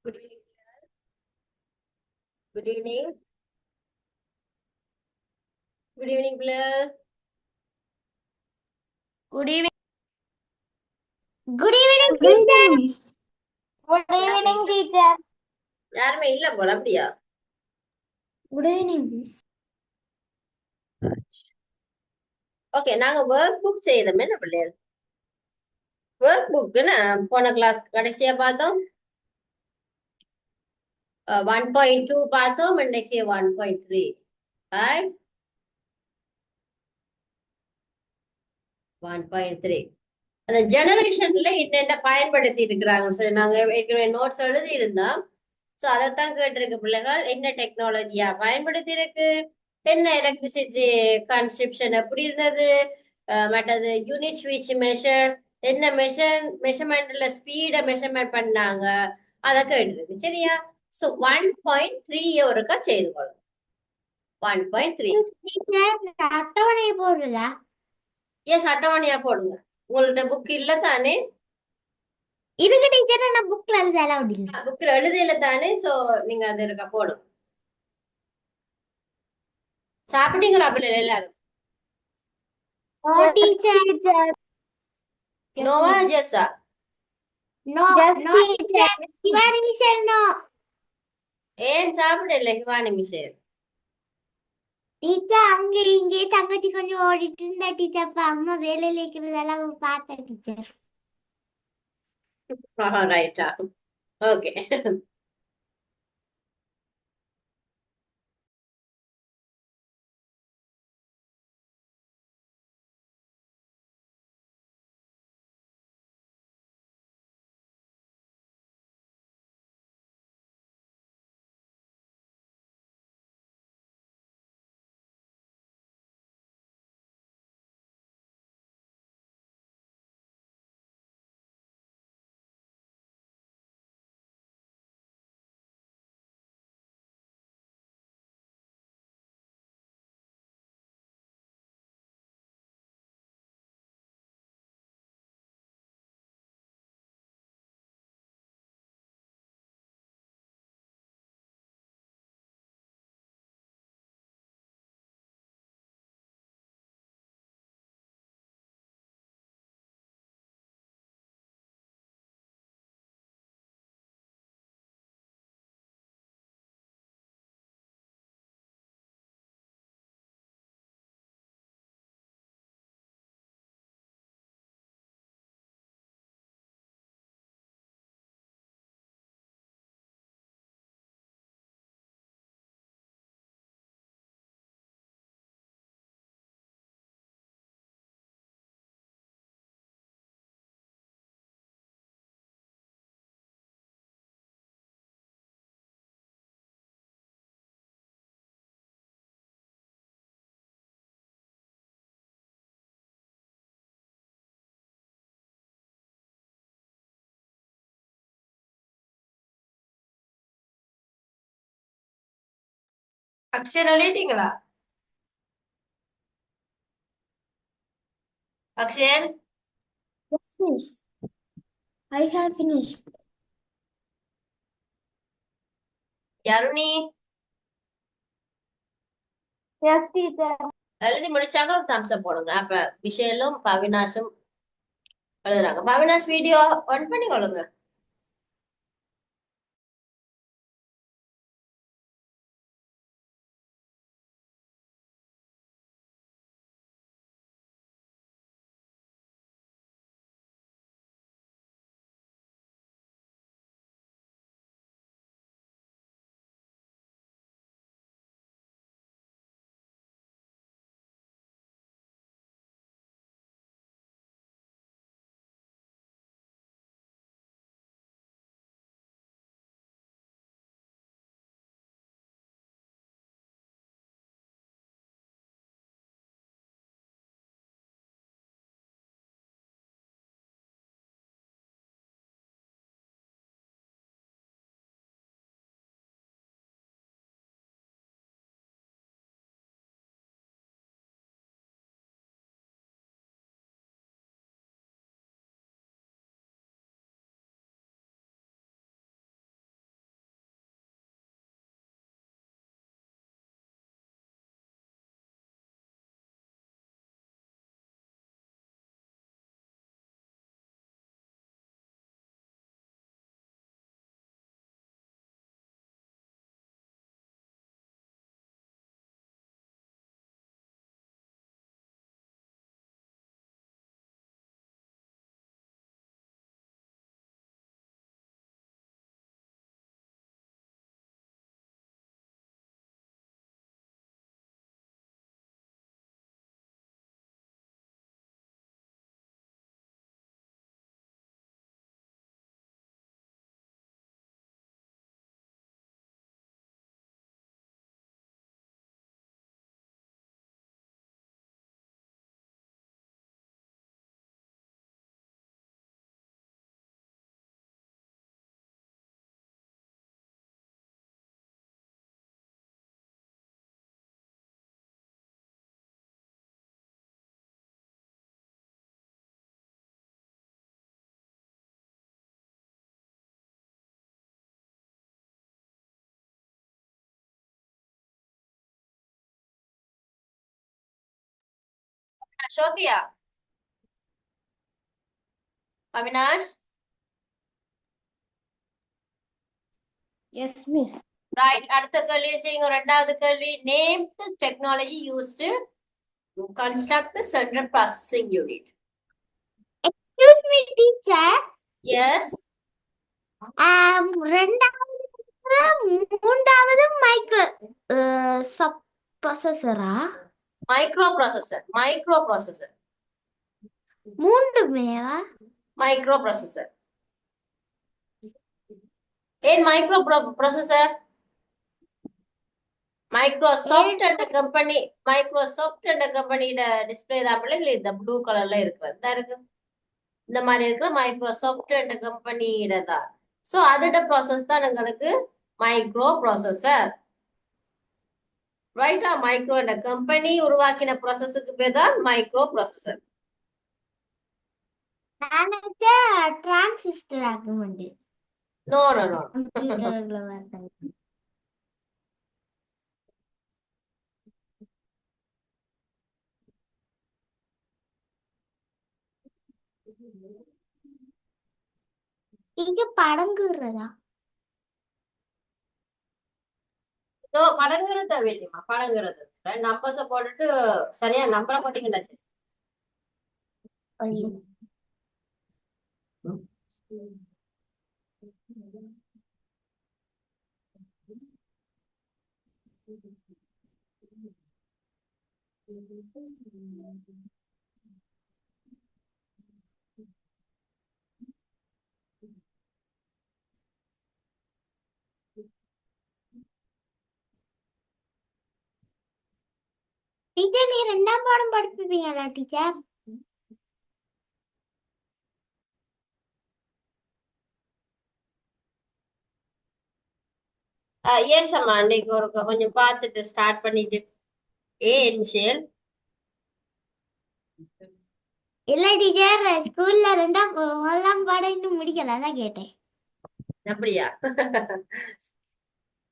Good evening. Good evening. Good evening, Blair. Good evening. Good evening, Good teacher. evening, Miss. Good யாருமே evening, இல்ல teacher. யாருமே இல்ல போல அப்படியா? Good evening, Miss. ஓகே, நாங்க work book செய்தோம் என்ன பிள்ளைகள்? ஒர்க் புக்னு போன கிளாஸ் கடைசியா பார்த்தோம். 1.2 பார்த்தோம், இன்னைக்கு 1.3. ரைட்? 1.3. அந்த ஜெனரேஷன்ல என்னென்ன பயன்படுத்தி இருக்கிறாங்க சொல்லி நாங்க ஏற்கனவே நோட்ஸ் எழுதி இருந்தோம். ஸோ அதைத்தான் கேட்டிருக்கு பிள்ளைகள். என்ன டெக்னாலஜியா பயன்படுத்தி இருக்கு, என்ன எலக்ட்ரிசிட்டி கன்சப்ஷன் எப்படி இருந்தது, மற்றது யூனிட் ஸ்விட்ச் மெஷர், என்ன மெஷர்மெண்ட்ல ஸ்பீடை மெஷர்மெண்ட் பண்ணாங்க, அதை கேட்டிருக்கு. சரியா? ஸோ 1.3 ஒருக்கா செய்து கொள்ளும். 1.3. Teacher, அட்டவணை போடுறதா? எஸ், அட்டவணையா போடுங்க. உங்கள்ட்ட புக் இல்ல தானே? இதுக்கு டீச்சர் நான் புக்ல எழுத அலௌட் இல்ல. புக்ல எழுதியில தானே? ஸோ நீங்க அது இருக்கா போடுங்க. சாப்பிட்டீங்களா பிள்ளைகள் எல்லாரும்? No, teacher. Noah Jessa? No, no, teacher. Shivani Michelle no. ஏன் சாப்பிடல ஹிவானி மிஷேல்? டீச்சர் அங்க இங்கே தங்கச்சி கொஞ்சம் ஓடிட்டு இருந்தா டீச்சர். அப்ப அம்மா வேலையில இருக்கிறதெல்லாம் பார்த்தேன் டீச்சர். ரைட்டா? ஓகே. அக்ஷன் எழுதிட்டீங்களா? Action, Yes, Miss. I have finished. யருணி Yes, teacher. எழுதி முடிச்சாங்க ஒரு thumbs up போடுங்க. அப்ப விஷயலும் பவினாஷும் எழுதுறாங்க. பவினாஷ் வீடியோ ஆன் பண்ணி கொள்ளுங்க. ஷோகியா, அவினாஷ். Yes, miss. ரைட், அடுத்த கேள்வியை செய்யுங்க. ரெண்டாவது கேள்வி. Name the technology used construct the central processing unit. Excuse me, teacher. Yes. ரெண்டாவது மூன்றாவது மைக்ரோ சப் ப்ராசஸரா? Micro processor. மூன்றுமேவா? Micro processor. ஏன் மைக்ரோ ப்ராசஸர்? மைக்ரோசாஃப்ட் என்ற கம்பெனியோட டிஸ்பிளே தான் பிள்ளைகள் இந்த ப்ளூ கலர்ல இருக்கிறது தான் இருக்கு. இந்த மாதிரி இருக்கிற மைக்ரோசாஃப்ட் என்ற கம்பெனியோட தான். ஸோ அதோட ப்ராசஸ் தான் எங்களுக்கு மைக்ரோ ப்ராசஸர். ரைட்டா? மைக்ரோ என்ற கம்பெனி உருவாக்கின ப்ராசஸுக்கு பேர் தான் மைக்ரோ ப்ராசஸர். டிரான்சிஸ்டர் ஆகுமெண்ட். No no no. கம்ப்யூட்டர்ல வருது. இங்க படங்குறதா? நோ, படங்குறது தேவையில்லைமா. படங்குறது நம்பர்ஸ போட்டுட்டு சரியா நம்பரை போட்டீங்கன்னா சரி. ஐயோ. டீச்சர், நீ ரெண்டாம் பாடம் படிப்பீங்களா டீச்சர்? எஸ் அம்மா, அன்னைக்கு ஒரு கொஞ்சம் பார்த்துட்டு ஸ்டார்ட் பண்ணிட்டு. மிஷேல். இல்ல டீச்சர், ஸ்கூல்ல முதலாம் பாடம் இன்னும் முடிக்கல, அதான் கேட்டேன். அப்படியா?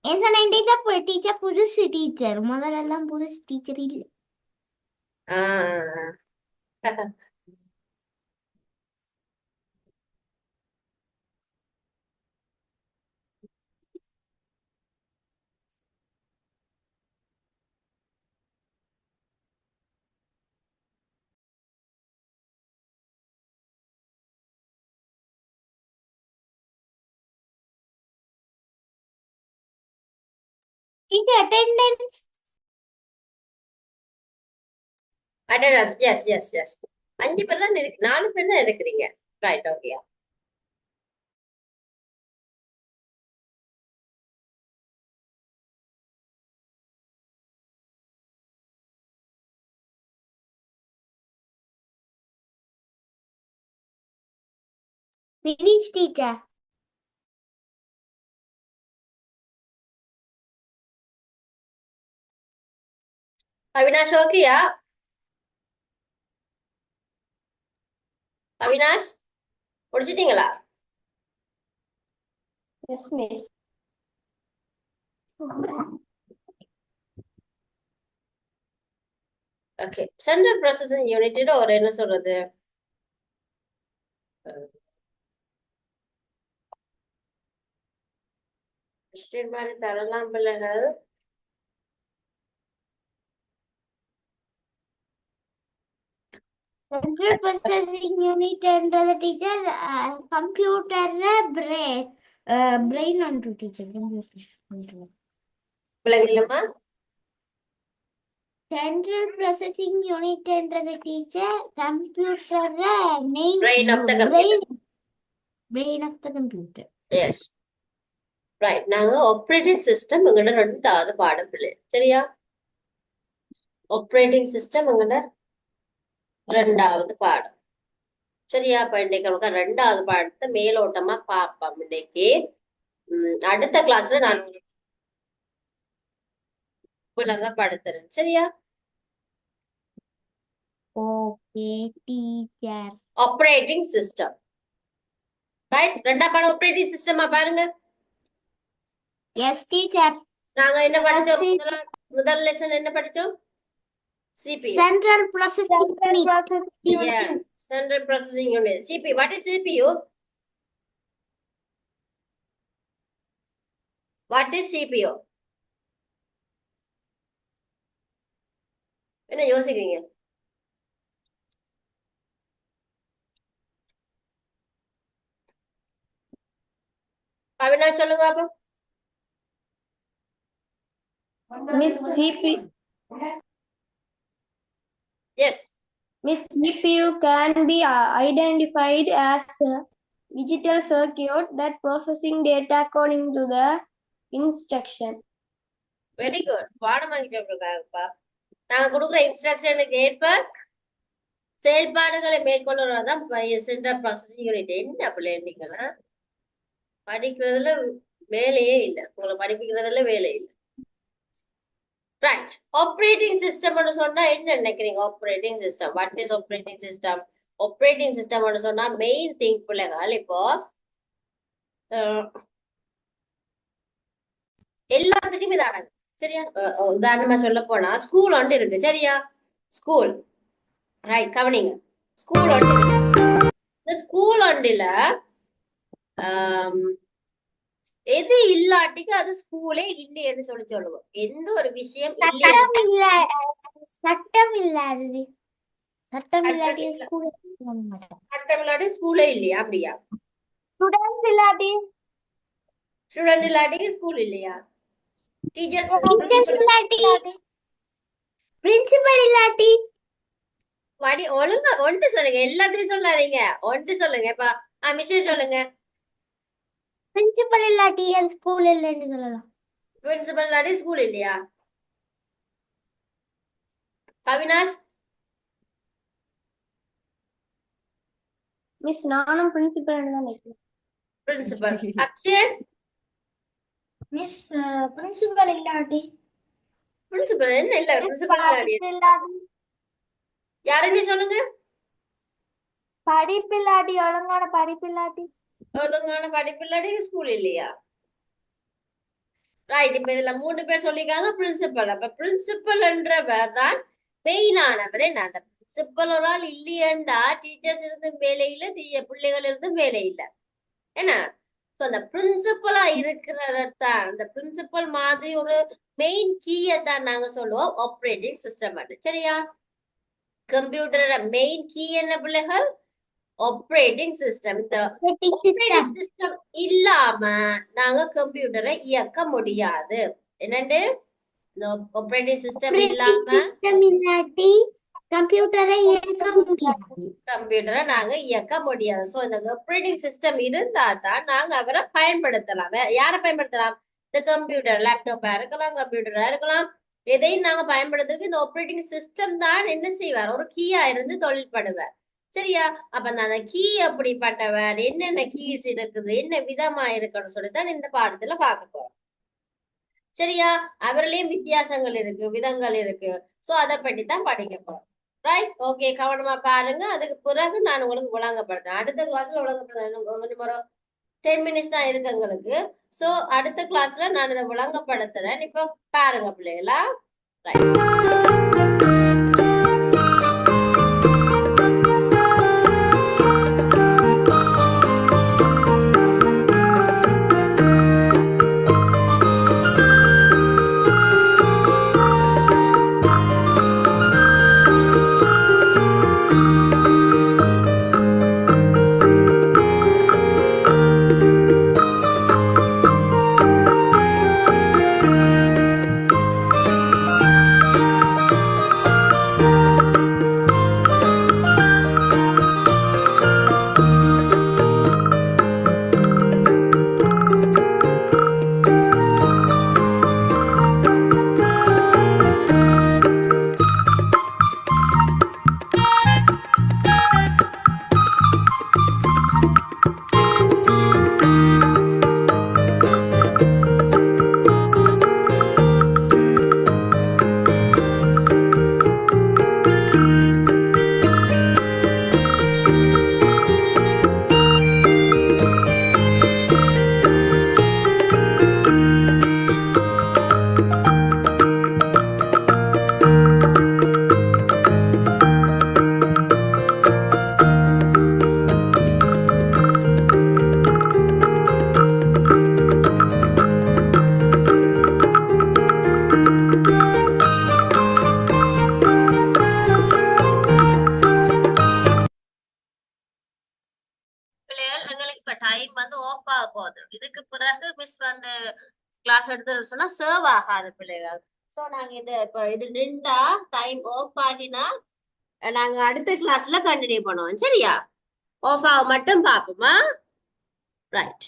ஏன் சொன்னேன் டீச்சர்? டீச்சர் புதுசு டீச்சர், முதல்ல எல்லாம் புதுசு டீச்சர் இல்ல. ஆஹ் teacher attendance. Attendance. Yes yes yes. 5 பேர் தான் இருக்கு. 4 பேர் தான் இருக்கிறீங்க. Right, okay. Finish teacher. Avinash ஓகேயா? அவினாஷ் முடிச்சிட்டீங்களா? Yes, miss. ஓகே. சென்ட்ரல் ப்ராசஸிங் யூனிட்டோட ஒரு என்ன சொல்றது, கொஸ்டின் மாதிரி தரலாம் பிள்ளைகள். சென்ட்ரல் ப்ராசஸிங் யூனிட்ன்றது டீச்சர் கம்ப்யூட்டர்ல பிரெயின் ஒன்று டீச்சர். பிள்ளைங்களா? சென்ட்ரல் ப்ராசஸிங் யூனிட்ன்றது டீச்சர் கம்ப்யூட்டர்ல main Brain of the computer. Brain of the computer. Yes, right. நாங்க ஆப்ரேட்டிங் சிஸ்டம் எங்கட 2வது பாடம் பிள்ளை. சரியா? ஆப்ரேட்டிங் சிஸ்டம் எங்கட 2வது பாடம். சரியா? இப்ப இன்னைக்கு நமக்கு 2வது பாடத்தை மேலோட்டமா பார்ப்போம். இன்னைக்கு அடுத்த கிளாஸ்ல நான் உங்களுக்கு விளங்கப்படுத்துறேன். சரியா? Okay teacher. Operating system. Right, 2வது பாடம் ஆப்ரேட்டிங் சிஸ்டமா பாருங்க. Yes teacher. நாங்க என்ன படிச்சோம்? முதல் லெசன் என்ன படிச்சோம்? CPU. Central Processing Unit. Yeah, Central Processing Unit. CPU. What is CPU? What is CPU? என்ன யோசிக்கிறீங்க? அவினாஷ் சொல்லுங்க அப்போ. Miss GP, Yes. Miss CPU can be identified as a digital circuit that processing data according to the instruction. Very good. பாடம் வாங்கி சொல்றாங்கப்பா. நாங்க கொடுக்குற இன்ஸ்ட்ரக்ஷனுக்கு ஏற்ப செயல்பாடுகளை மேற்கொள்றதான் சென்ட்ரல் ப்ராசஸிங் யூனிட். என்ன பிள்ளைங்களா படிக்கிறதுல வேலையே இல்லை, உங்களை படிப்பிக்கிறதுல வேலை இல்லை. ரைட். ஆப்ரேட்டிங் சிஸ்டம்னு சொன்னா என்ன நினைக்கிறீங்க? Operating system, what is operating system? Operating சிஸ்டம்னு சொன்னா மெயின் திங் பிள்ளைகள் இப்போ எல்லாத்துக்கும் இது அடங்கு. சரியா? உதாரணமா சொல்ல போனா ஸ்கூல் ஒன்று இருக்கு. சரியா? ஸ்கூல், ரைட், கவனிங்க. ஸ்கூல் ஒன்று இருக்கு. இந்த ஸ்கூல் ஒன்றுல எது இல்லாட்டிக்கு அது ஸ்கூலே இல்லைன்னு சொல்லுவோம். எந்த ஒரு விஷயம் சட்டம் இல்லாதது. சட்டம் இல்லாட்டி சட்டம் இல்லாட்டி ஸ்கூலே இல்லையா? அப்படியா? ஸ்டூடெண்ட்ஸ் இல்லாட்டி ஸ்டூடெண்ட் இல்லாட்டிக்கு ஸ்கூல் இல்லையா? டீச்சர்ஸ் இல்லாட்டி பிரின்சிபல் இல்லாட்டி ஒழுங்கா ஒன்று சொல்லுங்க. எல்லாத்தையும் சொல்லாதீங்க, ஒன்று சொல்லுங்க. இப்ப மிஸ்ஸே சொல்லுங்க. பிரின்சிபல் இல்லாட்டி அது ஸ்கூல் இல்லைன்னு சொல்லலாம். பிரின்சிபல் இல்லாட்டி ஸ்கூல் இல்லையா? அவினாஷ்? மிஸ் நானும் பிரின்சிபல் தான் நினைக்கிறேன். பிரின்சிபல். அக்ஷய்? மிஸ் பிரின்சிபல் இல்லாட்டி பிரின்சிபல் என்ன இல்ல? பிரின்சிபல் இல்லாட்டி யாருன்னு சொல்லுங்க. படிப்பு இல்லாட்டி, ஒழுங்கான படிப்பு இல்லாட்டி, ஒழுங்கான படிப்பு இல்லாட்டி ஸ்கூல் இல்லையா? ரைட். இப்ப இதுல 3 பேர் சொல்லிக்காங்க பிரின்சிபல். அப்ப பிரின்சிபல்ன்றவர் தான் மெயினானவர். என்ன அந்த பிரின்சிபல் ஒரு ஆள் இல்லையண்டா டீச்சர்ஸ் இருந்தும் வேலை இல்லை, பிள்ளைகள் இருந்தும் வேலை இல்லை. என்ன? சோ அந்த பிரின்சிபலா இருக்கிறதான், அந்த பிரின்சிபல் மாதிரி ஒரு மெயின் கீயை தான் நாங்க சொல்லுவோம் ஆப்ரேட்டிங் சிஸ்டம். சரியா? கம்ப்யூட்டரோட மெயின் கீ என்ன பிள்ளைகள்? Operating system. இந்த ஆப்ரேட்டிங் சிஸ்டம் இல்லாம நாங்க கம்ப்யூட்டரை இயக்க முடியாது. என்னண்டு? இந்த ஆப்ரேட்டிங் சிஸ்டம் இல்லாட்டி கம்ப்யூட்டரை இயக்க முடியாது. கம்ப்யூட்டரை நாங்க இயக்க முடியாது. சோ இந்த ஆப்ரேட்டிங் சிஸ்டம் இருந்தா தான் நாங்க அவரை பயன்படுத்தலாம். யாரை பயன்படுத்தலாம்? இந்த கம்ப்யூட்டர், லேப்டாப்பா இருக்கலாம், கம்ப்யூட்டரா இருக்கலாம். எதையும் நாங்க பயன்படுத்துறதுக்கு இந்த ஆப்ரேட்டிங் சிஸ்டம் தான் என்ன செய்வார்? ஒரு கீயா இருந்து தொழில்படுவார். சரியா? அப்ப அந்த கீ அப்படிப்பட்டவர், என்னென்ன கீஸ் இருக்குது, என்ன விதமா இருக்குன்னு சொல்லித்தான் இந்த பாடத்துல பார்க்க போறோம். சரியா? அவர்லயும் வித்தியாசங்கள் இருக்கு, விதங்கள் இருக்கு. சோ அதை பற்றி தான் படிக்க போறோம். ரைட்? ஓகே, கவனமா பாருங்க. அதுக்கு பிறகு நான் உங்களுக்கு விளங்கப்படுத்தேன். அடுத்த கிளாஸ்ல விளங்கப்படுத்தேன். 10 மினிட்ஸ் தான் இருக்கு எங்களுக்கு. சோ அடுத்த கிளாஸ்ல நான் இதை விளங்கப்படுத்துறேன். இப்போ பாருங்க பிள்ளைகளா. ரைட். பிறகு மிஸ் வந்து கிளாஸ் எடுத்து சொன்னா சர்வ் ஆகாது பிள்ளைகள். சோ நாங்க இப்ப இது நின்றா டைம் ஆஃப் ஆகினா நாங்க அடுத்த கிளாஸ்ல கண்டினியூ பண்ணுவோம். சரியா? ஆஃப் ஆக மட்டும் பாப்போமா? Right.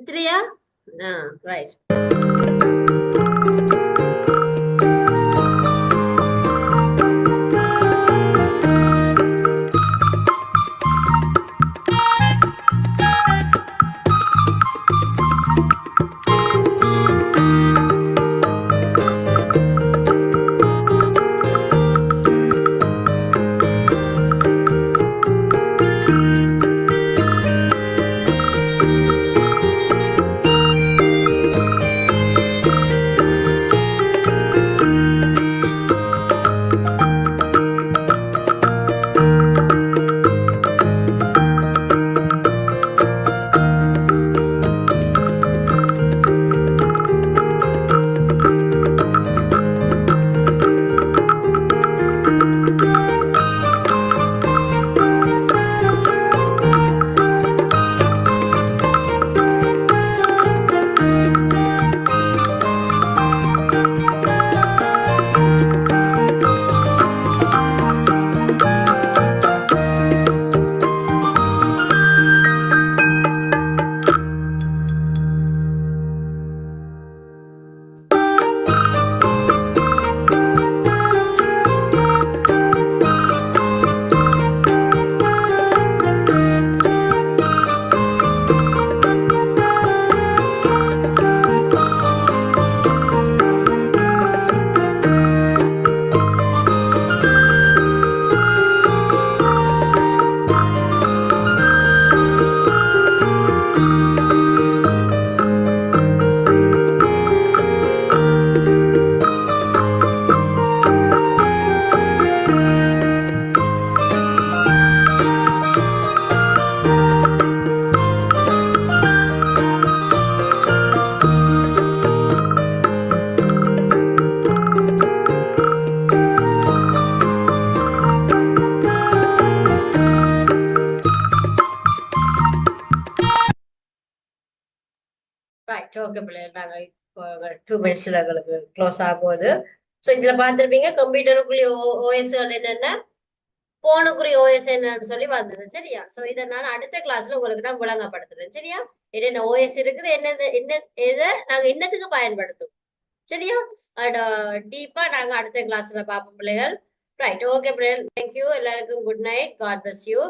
Three, right. Right okay பிள்ளைகள் நாங்க இப்போ 2 மினிட்ஸ்ல எங்களுக்கு க்ளோஸ் ஆக போகுது. ஸோ இதுல பார்த்துருப்பீங்க கம்ப்யூட்டருக்குரிய ஓஎஸ்கள் என்னென்ன, போனுக்குரிய ஓஎஸ் என்னன்னு சொல்லி வந்தது சரியா. ஸோ இதை நான் அடுத்த கிளாஸ்ல உங்களுக்கு நான் விளங்கப்படுத்துறேன் சரியா. என்னென்ன ஓஎஸ் இருக்குது, என்ன எதை நாங்க என்னத்துக்கு பயன்படுத்தும் சரியா. டீப்பா நாங்க அடுத்த கிளாஸ்ல பார்ப்போம் பிள்ளைகள். ரைட் ஓகே பிள்ளைகள், தேங்க்யூ எல்லாருக்கும் good night, God bless you.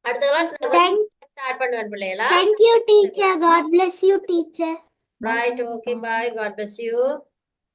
அடுத்த கிளாஸ் Thank, ஸ்டார்ட் பண்ணுவேன் பிள்ளைகளா. thank you, teacher. God bless you, teacher. Right okay bye, God bless you.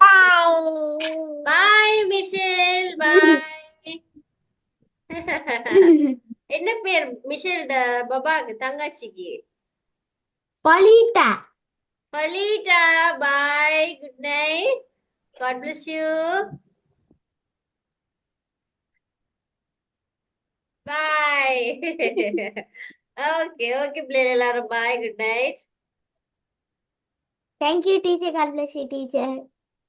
Bye. Bye Michelle, bye. என்ன பேர் மிஷேல் பபாக்கு தங்கச்சிக்கு? Polita. Polita. Bye, good night, God bless you. Bye. Okay okay பிள்ளைகள் எல்லாரும் bye, good night. Thank you, teacher. God bless you, teacher.